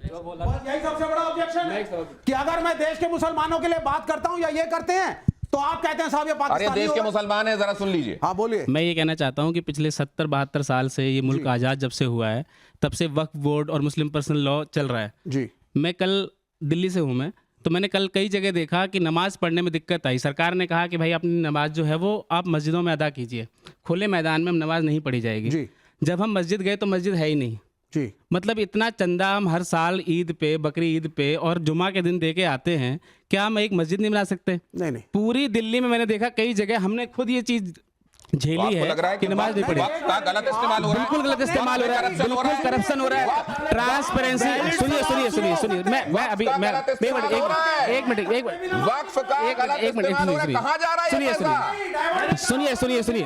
यही सबसे बड़ा ऑब्जेक्शन है कि अगर मैं देश के मुसलमानों के लिए बात करता हूं या ये करते हैं तो आप कहते हैं साहब ये पाकिस्तानी देश के मुसलमान है, जरा सुन लीजिए। हाँ बोलिए। मैं ये कहना चाहता हूँ कि पिछले 70-72 साल से ये मुल्क आज़ाद जब से हुआ है तब से वक्फ बोर्ड और मुस्लिम पर्सनल लॉ चल रहा है जी। मैं कल दिल्ली से हूँ मैं, तो मैंने कल कई जगह देखा कि नमाज़ पढ़ने में दिक्कत आई। सरकार ने कहा कि भाई अपनी नमाज जो है वो आप मस्जिदों में अदा कीजिए, खुले मैदान में नमाज नहीं पढ़ी जाएगी जी। जब हम मस्जिद गए तो मस्जिद है ही नहीं जी। मतलब इतना चंदा हम हर साल ईद पे, बकरी ईद पे और जुमा के दिन दे के आते हैं, क्या हम एक मस्जिद नहीं बना सकते? नहीं। पूरी दिल्ली में मैंने देखा कई जगह हमने खुद ये चीज झेली है कि नमाज नहीं पढ़ी। गलत इस्तेमाल हो रहा है, बिल्कुल गलत इस्तेमाल हो रहा है, बिल्कुल करप्शन हो रहा है, ट्रांसपेरेंसी। सुनिए मैं अभी मैं एक मिनट वक्फ का गलत इस्तेमाल हो रहा है, कहां जा रहा है ये पैसा? सुनिए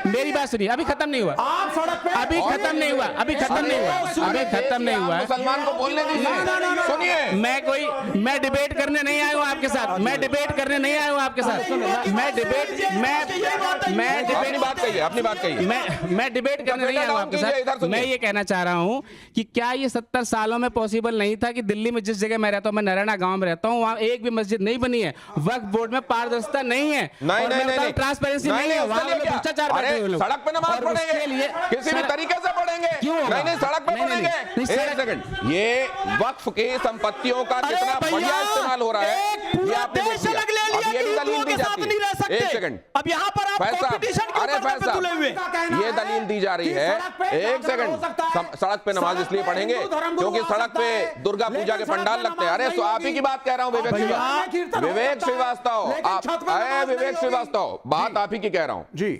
मेरी बात सुनिए, अभी खत्म नहीं हुआ, अभी खत्म नहीं हुआ। मुसलमान को बोलने दीजिए। सुनिए, मैं डिबेट करने नहीं आया हूँ आपके साथ, मैं डिबेट करने नहीं आया हूँ आपके साथ, अपनी बात कहिए। मैं डिबेट करने नहीं आया हूँ आपके साथ। मैं ये कहना चाह रहा हूँ कि क्या ये 70 सालों में पॉसिबल नहीं था कि दिल्ली में जिस जगह मैं रहता हूँ, मैं नरैना गांव में रहता हूँ, वहाँ एक भी मस्जिद नहीं बनी है, वक्फ बोर्ड में पारदर्शिता नहीं है, नहीं, ट्रांसपेरेंसी नहीं है, वहाँ पे भ्रष्टाचार बैठे हुए लोग। सड़क पे नमाज पढ़ेंगे, किसी भी तरीके से पढ़ेंगे, क्यों? नहीं सड़क पे पढ़ेंगे। एक सेकंड, ये वक्फ की संपत्तियों का कितना बढ़िया इस्तेमाल हो रहा है, ये आपने देख लिया। अब ये भी दलील दी जाती है। एक सेकंड, अब यहाँ पर आप कंपटीशन क्यों करने पे तुले हुए? ये दलील दी जा रही है। एक सेकंड, सड़क पे नमाज इसलिए पढ़ेंगे क्योंकि सड़क पे दुर्गा पूजा के पंडाल लगते हैं। अरे आप ही की बात कह रहा हूँ, विवेक श्रीवास्तव, बात आप ही की कह रहा हूँ जी।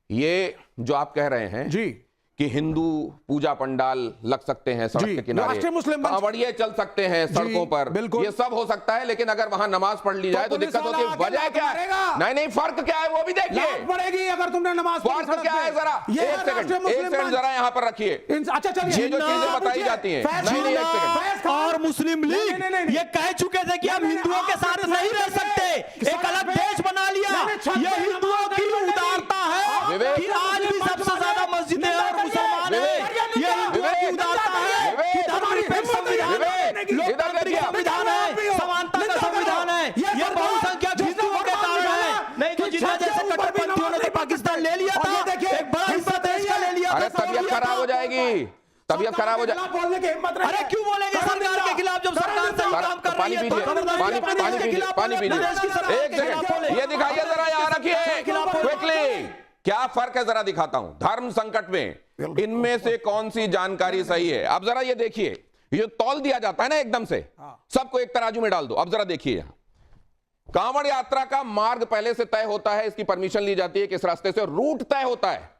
ये जो आप कह रहे हैं जी कि हिंदू पूजा पंडाल लग सकते हैं सड़क के किनारे, कांवड़िए चल सकते हैं सड़कों पर, ये सब हो सकता है, लेकिन अगर वहां नमाज पढ़ ली जाए तो दिक्कत होती है। वजह क्या है? नहीं फर्क क्या है वो भी देखिए पड़ेगी अगर तुमने नमाज पढ़ी। फर्क क्या है जरा एक सेकंड जरा यहाँ पर रखिए। अच्छा चलिए, ये जो चीजें बताई जाती हैं, नहीं एक सेकंड, और मुस्लिम लीग ये कह चुके थे कि हम हिंदुओं के साथ नहीं रह सकते, एक अलग देश बना लिया। ये हिंदुओं की उदारता है कि आज भी सबसे ज्यादा मस्जिदें और मुसलमान है। ये हिंदुओं की उदारता है कि धर्मनिरपेक्ष संविधान है, लोकतांत्रिक संविधान है, समानता का संविधान है। ये बहुसंख्यक हिंदुओं के कारण है, नहीं तो जिन्ना जैसे कट्टरपंथियों ने पाकिस्तान ले लिया था, एक बड़ा हिस्सा देश का ले लिया था। अरे तबीयत खराब हो जाएगी, तबीयत खराब हो जाए। अरे क्यों बोलेंगे सरकार के खिलाफ जब सरकार सही काम कर रही है? पानी पीजिए। एक सेकंड, ये दिखाइए जरा, यहाँ रखिए क्विकली, क्या फर्क है जरा दिखाता हूं। धर्म संकट में इनमें से कौन सी जानकारी सही है? अब जरा ये देखिए, ये तौल दिया जाता है ना एकदम से, सबको एक तराजू में डाल दो। अब जरा देखिए, यहां कांवड़ यात्रा का मार्ग पहले से तय होता है, इसकी परमिशन ली जाती है, किस रास्ते से रूट तय होता है,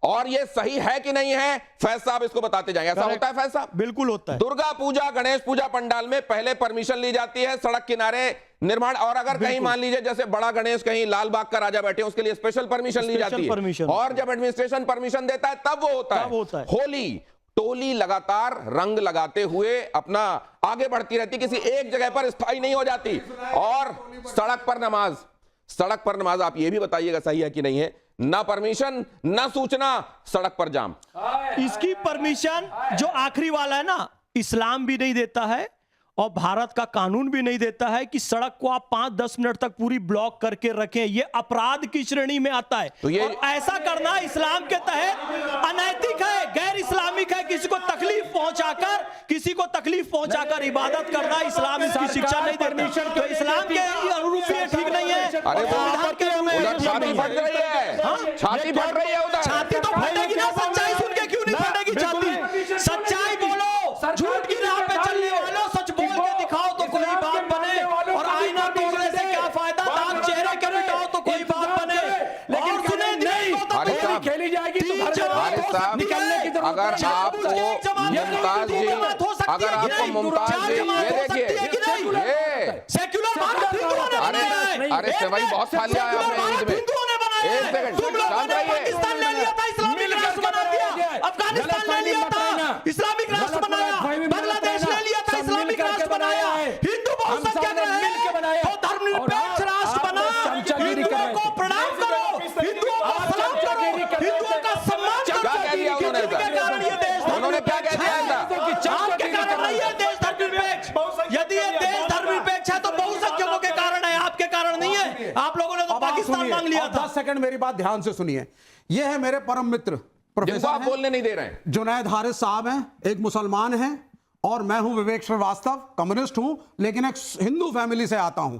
और ये सही है कि नहीं है फैज साहब इसको बताते जाएंगे। ऐसा होता है फैज साहब? बिल्कुल होता है। दुर्गा पूजा, गणेश पूजा पंडाल में पहले परमिशन ली जाती है, सड़क किनारे निर्माण, और अगर कहीं मान लीजिए जैसे बड़ा गणेश कहीं लाल बाग का राजा बैठे, उसके लिए स्पेशल परमिशन ली जाती है, और जब एडमिनिस्ट्रेशन परमिशन देता है तब वो होता है। होली टोली लगातार रंग लगाते हुए अपना आगे बढ़ती रहती, किसी एक जगह पर स्थायी नहीं हो जाती। और सड़क पर नमाज आप ये भी बताइएगा सही है कि नहीं है? ना परमिशन, ना सूचना, सड़क पर जाम। इसकी परमिशन जो आखिरी वाला है ना, इस्लाम भी नहीं देता है और भारत का कानून भी नहीं देता है कि सड़क को आप 5-10 मिनट तक पूरी ब्लॉक करके रखें। ये अपराध की श्रेणी में आता है। तो ये और ऐसा करना इस्लाम के तहत अनैतिक है, गैर इस्लामिक है। किसी को तकलीफ पहुंचाकर इबादत करना इस्लाम इसकी शिक्षा नहीं देता। तो इस्लाम के अनुरूप ये ठीक नहीं है। अरे उधर छाती फट रही है, छाती फट रही है उधर। छाती तो फटेगी ना, सच्चाई सुन के क्यों नहीं फटेगी छाती? सच्चाई बोलो, झूठ की राह पे चलने वालों, सच बोल के दिखाओ तो कोई बात बने, और आईना तोड़ने से क्या फायदा? दांत चेहरे के मिटाओ तो कोई बात बने, लेकिन सुने नहीं तो खेली जाएगी। अगर आपको मुमताज जी, ये देखिए, ये सेक्युलर अरे सेवई बहुत खा लिया है आपने ईद में। एक सेकंड शांत रहिए। पाकिस्तान ले लिया था, इस्लामिक राष्ट्र बना दिया। अफगानिस्तान ले लिया था, इस्लामिक राष्ट्र बनाया। बांग्लादेश ले लिया था, इस्लामिक राष्ट्र बनाया। हिंदू बहुसंख्यक रहे तो धर्मनिरपेक्ष राष्ट्र बना। हिंदुओं को प्रणाम करो, हिंदुओं को सलाम करो, हिंदुओं का सम्मान करो। क्या कह दिया उन्होंने? कारण ये देश उन्होंने क्या कह दिया? यदि ये देश धर्मनिरपेक्ष है तो बहुसंख्यकों के कारण है, आपके कारण नहीं है। आप लोगों ने तो पाकिस्तान मांग लिया था। 10 सेकंड मेरी बात ध्यान से सुनिए। ये है मेरे परम मित्र जिनको आप बोलने नहीं दे रहे हैं, जुनैद हारिस साहब हैं, एक मुसलमान हैं, और मैं हूं विवेक श्रीवास्तव, कम्युनिस्ट हूं, लेकिन एक हिंदू फैमिली से आता हूं।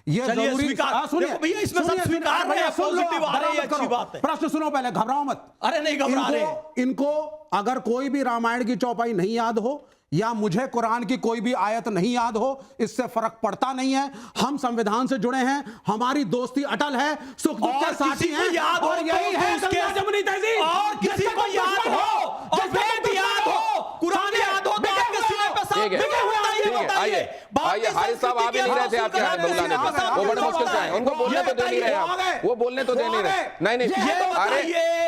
ये जरूरी सुनिए भैया, इसमें सब स्वीकार रहे हैं, पॉजिटिव आ रही है, अच्छी बात है। प्रश्न सुनो पहले, घबराओ मत। अरे नहीं घबरा रहे। इनको अगर कोई भी रामायण की चौपाई नहीं याद हो या मुझे कुरान की कोई भी आयत नहीं याद हो, इससे फर्क पड़ता नहीं है। हम संविधान से जुड़े हैं, हमारी दोस्ती अटल है, सुख दुख के साथी हैं, और यही है गंगा जमुनी तहजीब। और किसी को याद हो और वेद याद हो, कुरान याद हो, तो आपके सीने पे साथ बिके हुए आइए हारिस साहब, आ भी नहीं रहे थे आपके बुलाने पर, वो बड़े मुश्किल से आए, उनको बोलने तो दे नहीं रहे आप, वो बोलने तो दे नहीं रहे। नहीं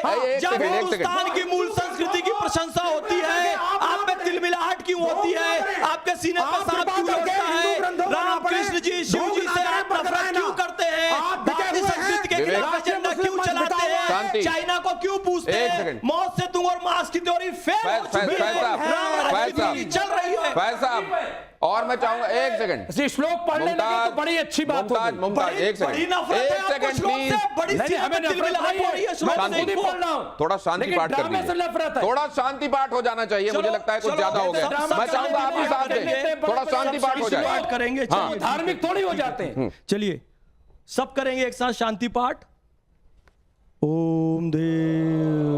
अरे जब हिंदुस्तान की मूल संस्कृति की प्रशंसा होती है, आप में तिलमिलाहट क्यों होती है, आपके सीने पर सांप क्यों लगता है, राम कृष्ण जी शिव जी से आप नफरत क्यों करते हैं, भारतीय संस्कृति के खिलाफ एजेंडा क्यों चलाते हैं, चाइना को क्यों पूछते हैं, मौत से तुम और मार्क्स की थ्योरी फेल हो चुकी है, चल रही है। फैज साहब, और मैं चाहूंगा एक सेकंड, श्लोक पढ़ने लगे तो बड़ी अच्छी बात होगी। मुमताज एक सेकंड प्लीज, थोड़ा शांति पाठ कर दीजिए, थोड़ा शांति पाठ हो जाना चाहिए, मुझे लगता है कुछ ज्यादा हो गया। मैं चाहूंगा आप भी साथ दें, थोड़ा शांति पाठ हो जाए, पाठ करेंगे, धार्मिक थोड़ी हो जाते हैं। चलिए सब करेंगे एक साथ शांति पाठ। ओम देव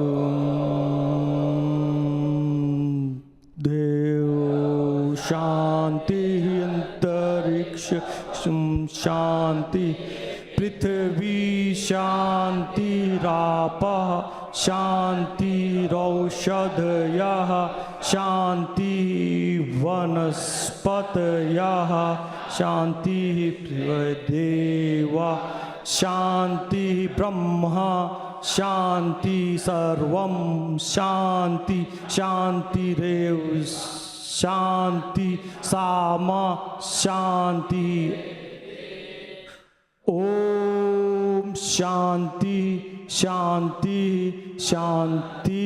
शांति अंतरिक्ष शांति पृथ्वी शांति रापा शांति रौषधयः शांति वनस्पतयः शांति देवा शांति ब्रह्मा शांति सर्वं शांति शांतिरेव शांति सामा शांति ओम शांति शांति शांति।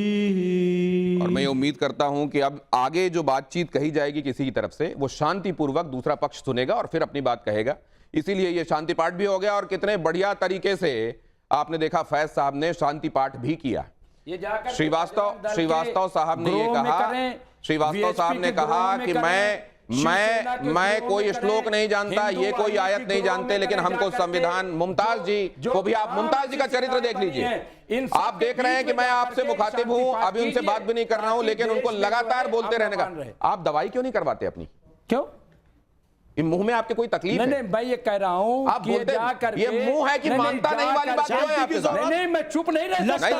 और मैं ये उम्मीद करता हूं कि अब आगे जो बातचीत कही जाएगी किसी की तरफ से, वो शांतिपूर्वक दूसरा पक्ष सुनेगा और फिर अपनी बात कहेगा। इसीलिए ये शांति पाठ भी हो गया, और कितने बढ़िया तरीके से आपने देखा फैज साहब ने शांति पाठ भी किया। श्रीवास्तव साहब ने ये कहा, श्रीवास्तव साहब ने कहा कि मैं कोई श्लोक नहीं जानता, ये कोई आयत नहीं जानते, लेकिन हमको संविधान, मुमताज जी को भी आप मुमताज जी का चरित्र देख लीजिए। आप देख रहे हैं कि मैं आपसे मुखातिब हूं, अभी उनसे बात भी नहीं कर रहा हूं, लेकिन उनको लगातार बोलते रहने का। आप दवाई क्यों नहीं करवाते अपनी? क्यों? मुंह में आपके कोई तकलीफ है? नहीं भाई, ये कह रहा हूं आप बोलते, ये मुंह है कि मानता नहीं वाली बात है आपके साथ। नहीं, मैं चुप नहीं रह सकता।